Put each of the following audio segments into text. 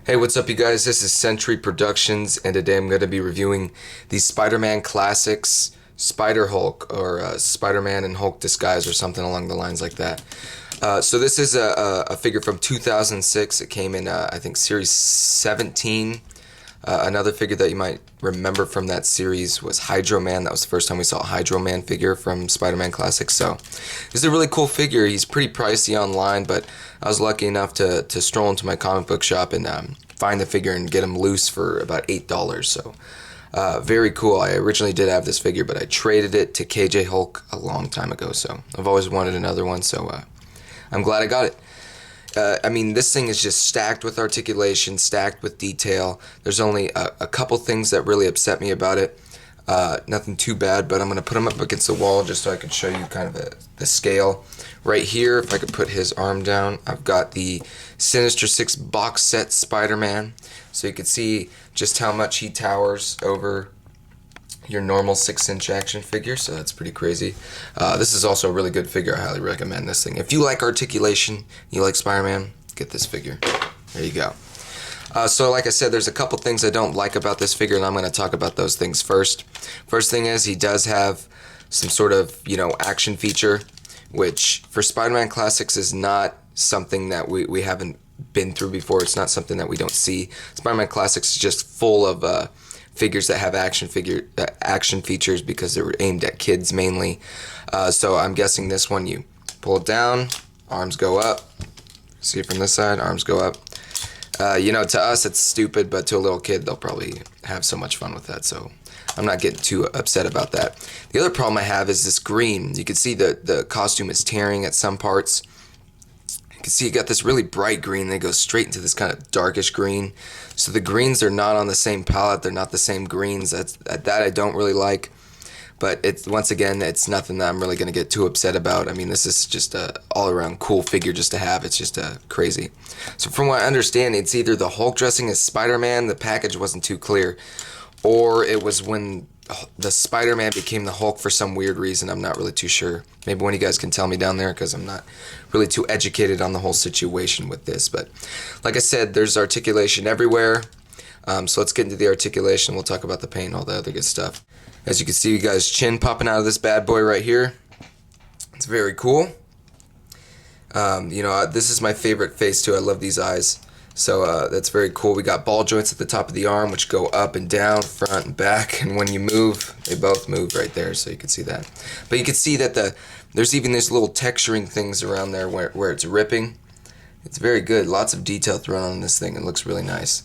Hey, what's up, you guys? This is Century Productions, and today I'm going to be reviewing the Spider-Man Classics Spider-Hulk, or Spider-Man and Hulk Disguise, or something along the lines like that. So this is a figure from 2006. It came in, I think, Series 17. Another figure that you might remember from that series was Hydro Man. That was the first time we saw a Hydro Man figure from Spider-Man Classics. So this is a really cool figure. He's pretty pricey online, but I was lucky enough to stroll into my comic book shop and find the figure and get him loose for about $8. So very cool. I originally did have this figure, but I traded it to KJ Hulk a long time ago. So I've always wanted another one, so I'm glad I got it. I mean, this thing is just stacked with articulation, stacked with detail. There's only a couple things that really upset me about it. Nothing too bad, but I'm going to put him up against the wall just so I can show you kind of the scale. Right here, if I could put his arm down, I've got the Sinister Six box set Spider-Man. So you can see just how much he towers over your normal 6-inch action figure, so that's pretty crazy. This is also a really good figure. I highly recommend this thing. If you like articulation, you like Spider-Man, get this figure. There you go. So like I said, there's a couple things I don't like about this figure, and I'm going to talk about those things first. First thing is he does have some sort of, action feature, which for Spider-Man Classics is not something that we haven't been through before. It's not something that we don't see. Spider-Man Classics is just full of figures that have action features because they were aimed at kids mainly. So I'm guessing this one, you pull it down, arms go up. See it from this side, arms go up. To us it's stupid, but to a little kid they'll probably have so much fun with that. So I'm not getting too upset about that. The other problem I have is this green. You can see the costume is tearing at some parts. You can see you got this really bright green. They go straight into this kind of darkish green. So the greens are not on the same palette. They're not the same greens. That I don't really like. But once again, it's nothing that I'm really going to get too upset about. I mean, this is just a all-around cool figure just to have. It's just crazy. So from what I understand, it's either the Hulk dressing as Spider-Man, the package wasn't too clear, or it was when the Spider-Man became the Hulk for some weird reason. I'm not really too sure. Maybe one of you guys can tell me down there, because I'm not really too educated on the whole situation with this. But like I said, there's articulation everywhere. So let's get into the articulation. We'll talk about the paint and all the other good stuff. As you can see, you guys, chin popping out of this bad boy right here. It's very cool. This is my favorite face too. I love these eyes. So that's very cool. We got ball joints at the top of the arm, which go up and down, front and back. And when you move, they both move right there, so you can see that. But you can see that there's even these little texturing things around there where it's ripping. It's very good. Lots of detail thrown on this thing. It looks really nice.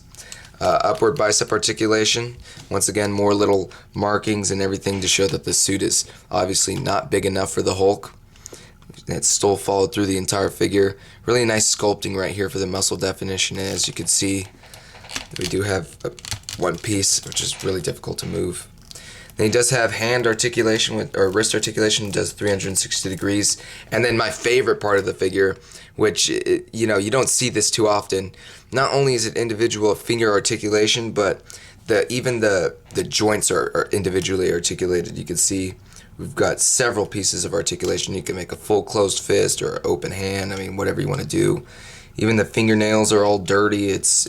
Upward bicep articulation. Once again, more little markings and everything to show that the suit is obviously not big enough for the Hulk. It's still followed through the entire figure. Really nice sculpting right here for the muscle definition. And as you can see, we do have one piece, which is really difficult to move. Then he does have hand articulation or wrist articulation, does 360 degrees. And then my favorite part of the figure, which you don't see this too often. Not only is it individual finger articulation, but even the joints are individually articulated. You can see we've got several pieces of articulation. You can make a full closed fist or open hand. I mean, whatever you want to do. Even the fingernails are all dirty. It's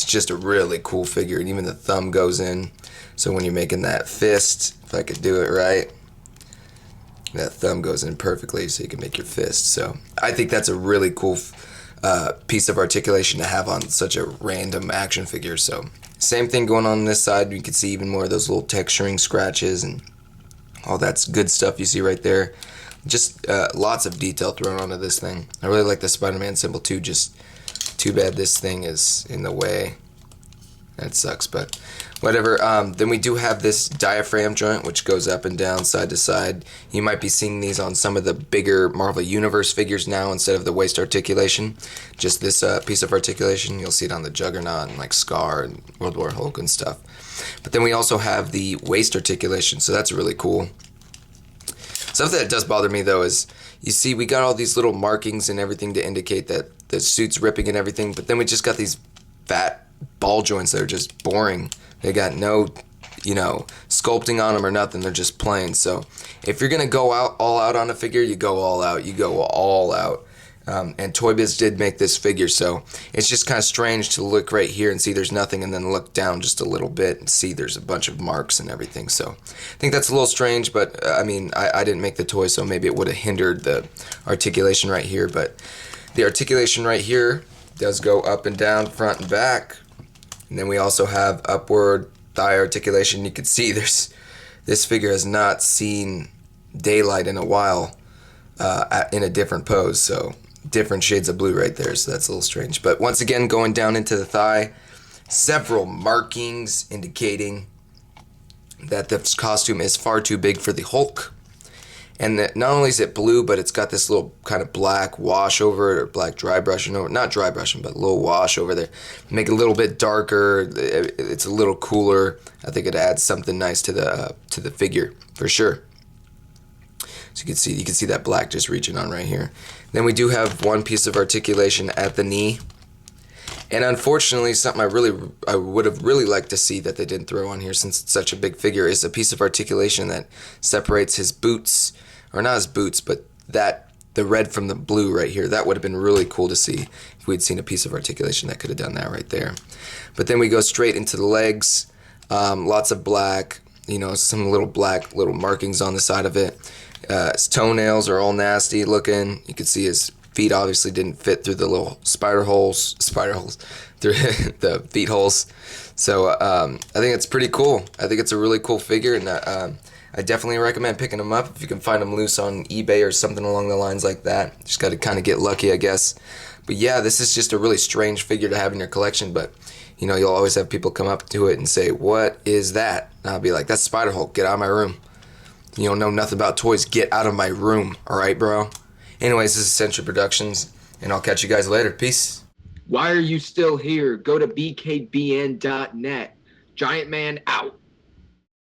just a really cool figure, and even the thumb goes in. So when you're making that fist, if I could do it right, that thumb goes in perfectly so you can make your fist. So I think that's a really cool piece of articulation to have on such a random action figure. So same thing going on this side. You can see even more of those little texturing scratches and all that good stuff you see right there. Just lots of detail thrown onto this thing. I really like the Spider-Man symbol too. Just too bad this thing is in the way. That sucks, but whatever. Then we do have this diaphragm joint, which goes up and down, side to side. You might be seeing these on some of the bigger Marvel Universe figures now instead of the waist articulation. Just this piece of articulation. You'll see it on the Juggernaut and like Scar and World War Hulk and stuff. But then we also have the waist articulation, so that's really cool. Something that does bother me though is, you see we got all these little markings and everything to indicate that the suit's ripping and everything, but then we just got these fat ball joints that are just boring. They got no, sculpting on them or nothing. They're just plain. So if you're going to go all out on a figure, you go all out. You go all out. And Toy Biz did make this figure, so it's just kind of strange to look right here and see there's nothing, and then look down just a little bit and see there's a bunch of marks and everything. So I think that's a little strange, but I mean, I didn't make the toy, so maybe it would have hindered the articulation right here. But the articulation right here does go up and down, front and back. And then we also have upward thigh articulation. You can see this figure has not seen daylight in a while in a different pose, so different shades of blue right there, so that's a little strange. But once again, going down into the thigh, several markings indicating that this costume is far too big for the Hulk. And that not only is it blue, but it's got this little kind of black wash over it, or black dry brushing over, not dry brushing, but a little wash over there. Make it a little bit darker. It's a little cooler. I think it adds something nice to the figure for sure. So you can see that black just reaching on right here. Then we do have one piece of articulation at the knee. And unfortunately, something I would have really liked to see that they didn't throw on here, since it's such a big figure, is a piece of articulation that separates his boots, or not his boots, but the red from the blue right here. That would have been really cool to see if we'd seen a piece of articulation that could have done that right there. But then we go straight into the legs. Lots of black, some little markings on the side of it. His toenails are all nasty looking. You can see his feet obviously didn't fit through the little spider holes through the feet holes. So I think it's pretty cool. I think it's a really cool figure, and I definitely recommend picking them up if you can find them loose on eBay or something along the lines like that. Just got to kind of get lucky, I guess. But yeah, this is just a really strange figure to have in your collection, but you'll always have people come up to it and say, "What is that?" And I'll be like, "That's Spider Hulk. Get out of my room. You don't know nothing about toys. Get out of my room. All right, bro?" Anyways, this is Century Productions, and I'll catch you guys later. Peace. Why are you still here? Go to bkbn.net. Giant Man out.